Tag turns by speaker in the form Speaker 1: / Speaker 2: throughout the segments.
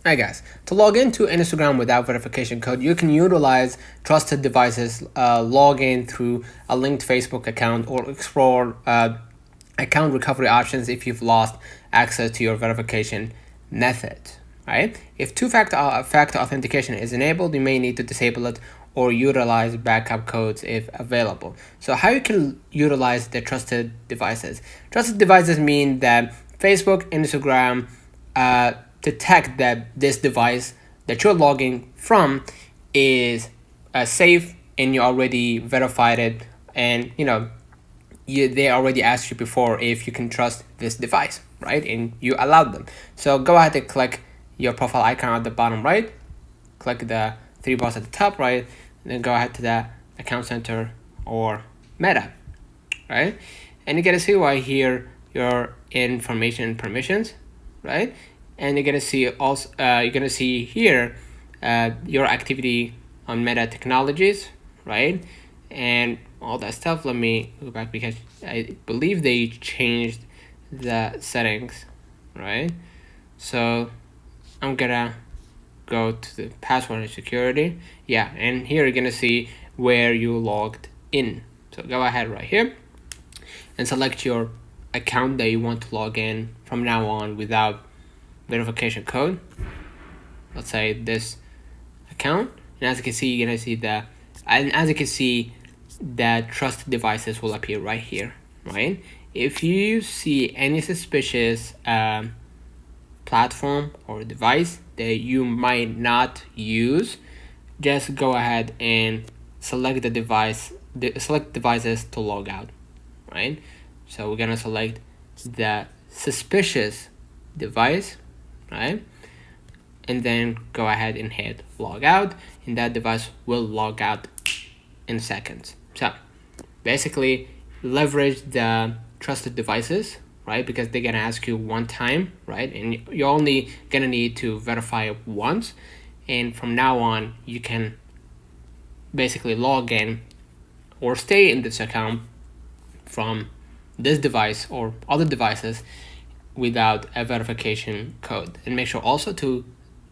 Speaker 1: Hi guys, to log into Instagram without verification code, you can utilize trusted devices, log in through a linked Facebook account, or explore account recovery options if you've lost access to your verification method. Right? If two-factor authentication is enabled, you may need to disable it or utilize backup codes if available. So how you can utilize the trusted devices? Trusted devices mean that Facebook, Instagram, detect that this device that you're logging from is safe and you already verified it, and they already asked you before if you can trust this device, right? And you allowed them. So go ahead and click your profile icon at the bottom right, click the three bars at the top right, and then go ahead to the account center or Meta, right? And you're gonna see right here your information and permissions, right? And you're gonna see also here your activity on Meta Technologies, right? And all that stuff. Let me go back because I believe they changed the settings, right? So I'm gonna go to the password and security. Yeah, and here you're gonna see where you logged in. So go ahead right here and select your account that you want to log in from now on without verification code. Let's say this account, and as you can see, you're gonna see that, and as you can see, that trusted devices will appear right here, right? If you see any suspicious platform or device that you might not use, just go ahead and select the device, select devices to log out, right? So we're gonna select the suspicious device, right? And then go ahead and hit log out, and that device will log out in seconds. So basically leverage the trusted devices, right? Because they're gonna ask you one time, right? And you're only gonna need to verify it once, and from now on you can basically log in or stay in this account from this device or other devices without a verification code. And make sure also to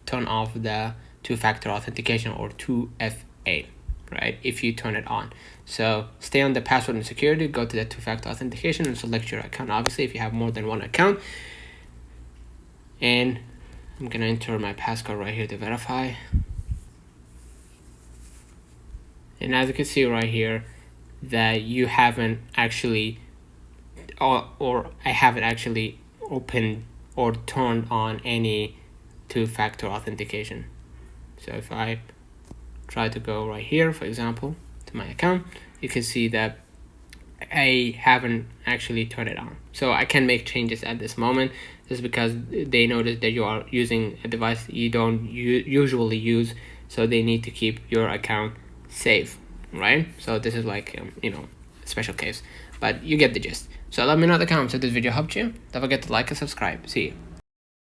Speaker 1: turn off the two-factor authentication or 2FA, right, if you turn it on. So stay on the password and security, go to the two-factor authentication and select your account, obviously if you have more than one account. And I'm gonna enter my passcode right here to verify. And as you can see right here, that you haven't actually, or I haven't actually opened or turned on any two-factor authentication. So if I try to go right here, for example, to my account, you can see that I haven't actually turned it on. So I can make changes at this moment just because they notice that you are using a device that you don't usually use, so they need to keep your account safe, right? So this is like a special case, but you get the gist. So let me know in the comments if this video helped you. Don't forget to like and subscribe. See you.